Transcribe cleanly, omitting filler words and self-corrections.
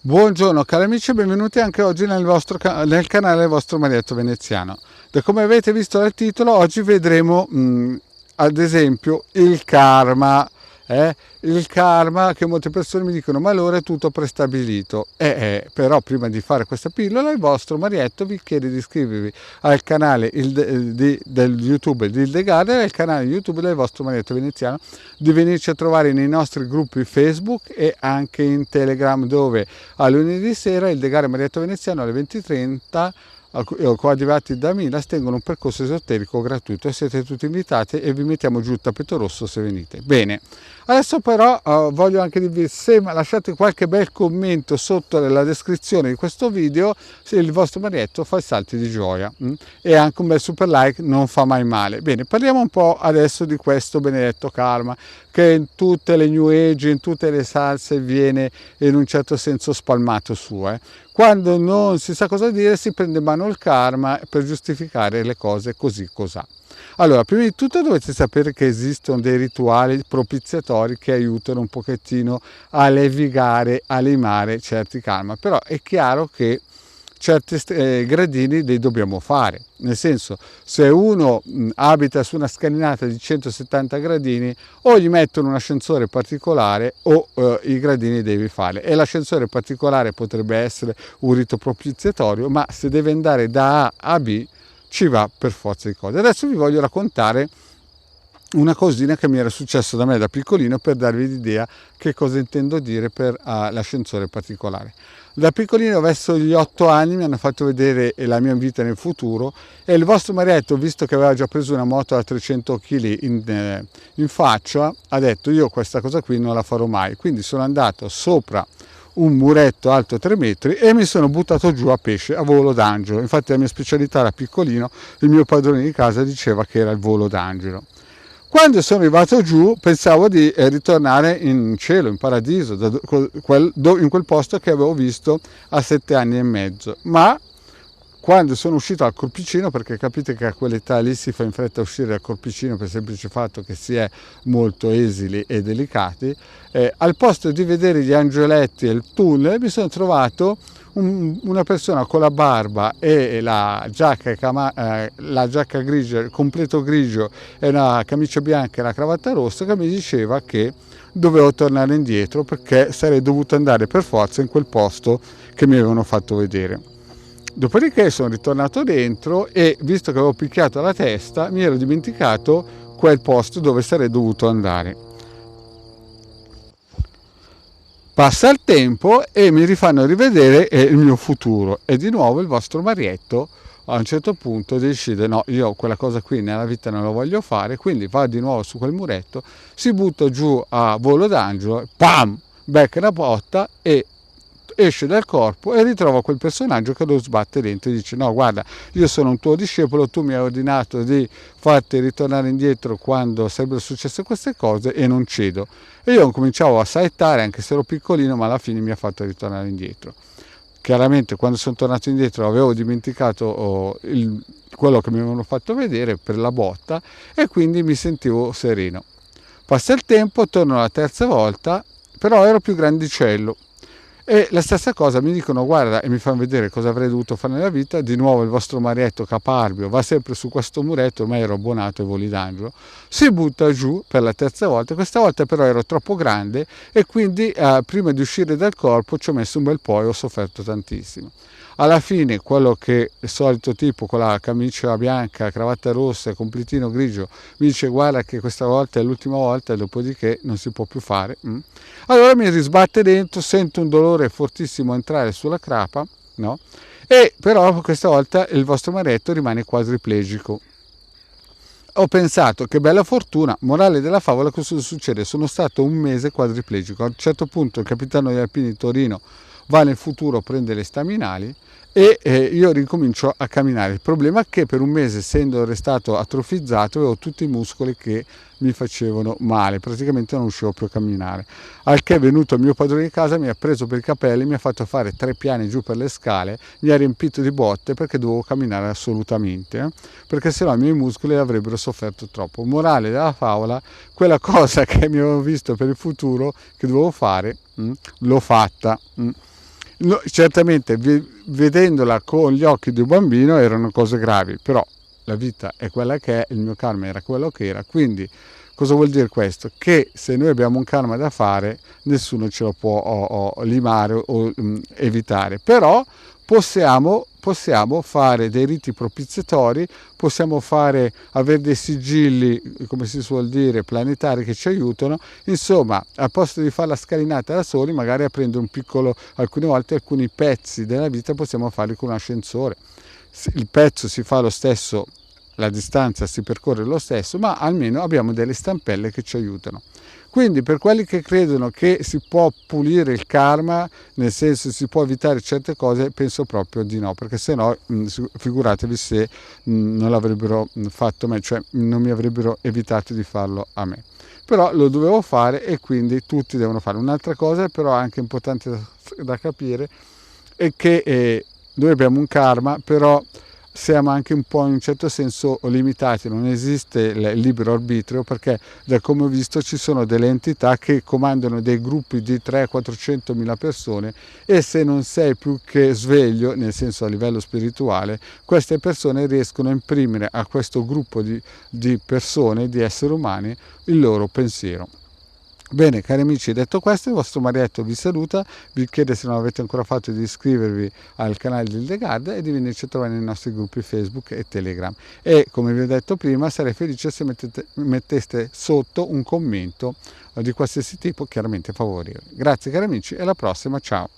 Buongiorno cari amici e benvenuti anche oggi nel canale del vostro Marietto Veneziano. Da come avete visto dal titolo, oggi vedremo ad esempio il karma. Il karma, che molte persone mi dicono ma allora è tutto prestabilito. Però prima di fare questa pillola il vostro Marietto vi chiede di iscrivervi al canale del YouTube di Hildegard e al canale YouTube del vostro Marietto Veneziano, di venirci a trovare nei nostri gruppi Facebook e anche in Telegram, dove a lunedì sera Hildegard e Marietto Veneziano alle 20:30 coadiuvati da Milas tengono un percorso esoterico gratuito e siete tutti invitati e vi mettiamo giù il tappeto rosso se venite. Bene, adesso però voglio anche dirvi, se lasciate qualche bel commento sotto nella descrizione di questo video, se il vostro Marietto fa i salti di gioia, e anche un bel super like non fa mai male. Bene, parliamo un po' adesso di questo benedetto karma, che in tutte le new age, in tutte le salse viene in un certo senso spalmato su. Quando non si sa cosa dire si prende in mano il karma per giustificare le cose così cos'ha. Allora, prima di tutto dovete sapere che esistono dei rituali propiziatori che aiutano un pochettino a levigare, a limare certi karma, però è chiaro che certi gradini li dobbiamo fare, nel senso, se uno abita su una scalinata di 170 gradini, o gli mettono un ascensore particolare o i gradini devi fare, e l'ascensore particolare potrebbe essere un rito propiziatorio, ma se deve andare da A a B ci va per forza di cose. Adesso vi voglio raccontare una cosina che mi era successa da me da piccolino, per darvi l'idea che cosa intendo dire per l'ascensore particolare. Da piccolino, verso gli 8 anni, mi hanno fatto vedere la mia vita nel futuro, e il vostro Marietto, visto che aveva già preso una moto da 300 kg in faccia, ha detto: io questa cosa qui non la farò mai. Quindi sono andato sopra un muretto alto 3 metri e mi sono buttato giù a pesce, a volo d'angelo. Infatti la mia specialità da piccolino, il mio padrone di casa diceva che era il volo d'angelo. Quando sono arrivato giù pensavo di ritornare in cielo, in paradiso, in quel posto che avevo visto a 7 anni e mezzo, ma quando sono uscito al corpicino, perché capite che a quell'età lì si fa in fretta a uscire dal corpicino per il semplice fatto che si è molto esili e delicati, al posto di vedere gli angioletti e il tunnel mi sono trovato una persona con la barba e la giacca grigia, il completo grigio e una camicia bianca e la cravatta rossa, che mi diceva che dovevo tornare indietro perché sarei dovuto andare per forza in quel posto che mi avevano fatto vedere. Dopodiché sono ritornato dentro e, visto che avevo picchiato la testa, mi ero dimenticato quel posto dove sarei dovuto andare. Passa il tempo e mi rifanno rivedere il mio futuro, e di nuovo il vostro Marietto a un certo punto decide: no, io quella cosa qui nella vita non la voglio fare, quindi va di nuovo su quel muretto, si butta giù a volo d'angelo, pam, becca una botta e esce dal corpo e ritrova quel personaggio che lo sbatte dentro e dice: no, guarda, io sono un tuo discepolo, tu mi hai ordinato di farti ritornare indietro quando sarebbero successe queste cose e non cedo. E io cominciavo a saettare, anche se ero piccolino, ma alla fine mi ha fatto ritornare indietro. Chiaramente quando sono tornato indietro avevo dimenticato quello che mi avevano fatto vedere per la botta, e quindi mi sentivo sereno. Passa il tempo, torno la terza volta, però ero più grandicello. E la stessa cosa mi dicono: guarda, e mi fanno vedere cosa avrei dovuto fare nella vita. Di nuovo il vostro Marietto caparbio va sempre su questo muretto, ormai ero abbonato ai voli d'angelo, si butta giù per la terza volta. Questa volta però ero troppo grande e quindi prima di uscire dal corpo ci ho messo un bel po' e ho sofferto tantissimo. Alla fine quello che il solito tipo con la camicia bianca, cravatta rossa e completino grigio mi dice: guarda che questa volta è l'ultima volta, dopodiché non si può più fare. Allora mi risbatte dentro, sento un dolore fortissimo entrare sulla crapa, no? E però questa volta il vostro Marietto rimane quadriplegico. Ho pensato: che bella fortuna, morale della favola, cosa succede? Sono stato un mese quadriplegico. A un certo punto il capitano degli Alpini di Torino va nel futuro, prende le staminali e io ricomincio a camminare. Il problema è che per un mese, essendo restato atrofizzato, avevo tutti i muscoli che mi facevano male, praticamente non riuscivo più a camminare. Al che è venuto il mio padrone di casa, mi ha preso per i capelli, mi ha fatto fare 3 piani giù per le scale, mi ha riempito di botte perché dovevo camminare assolutamente, perché sennò i miei muscoli avrebbero sofferto troppo. Morale della favola: quella cosa che mi avevo visto per il futuro che dovevo fare, l'ho fatta. No, certamente vedendola con gli occhi di un bambino erano cose gravi, però la vita è quella che è, il mio karma era quello che era, quindi cosa vuol dire questo? Che se noi abbiamo un karma da fare, nessuno ce lo può limare o evitare, però possiamo fare dei riti propiziatori, possiamo avere dei sigilli, come si suol dire, planetari che ci aiutano, insomma, al posto di fare la scalinata da soli, magari aprendo alcune volte alcuni pezzi della vita possiamo farli con un ascensore. Il pezzo si fa lo stesso, la distanza si percorre lo stesso, ma almeno abbiamo delle stampelle che ci aiutano. Quindi per quelli che credono che si può pulire il karma, nel senso si può evitare certe cose, penso proprio di no, perché se no figuratevi se non l'avrebbero fatto me, cioè non mi avrebbero evitato di farlo a me. Però lo dovevo fare e quindi tutti devono fare. Un'altra cosa però anche importante da capire è che noi abbiamo un karma, però siamo anche un po' in un certo senso limitati, non esiste il libero arbitrio, perché da come ho visto ci sono delle entità che comandano dei gruppi di 300-400 mila persone e se non sei più che sveglio, nel senso a livello spirituale, queste persone riescono a imprimere a questo gruppo di persone, di esseri umani, il loro pensiero. Bene, cari amici, detto questo, il vostro Marietto vi saluta, vi chiede, se non avete ancora fatto, di iscrivervi al canale di Hildegard e di venirci a trovare nei nostri gruppi Facebook e Telegram. E come vi ho detto prima, sarei felice se metteste sotto un commento di qualsiasi tipo, chiaramente favorevole. Grazie cari amici e alla prossima, ciao!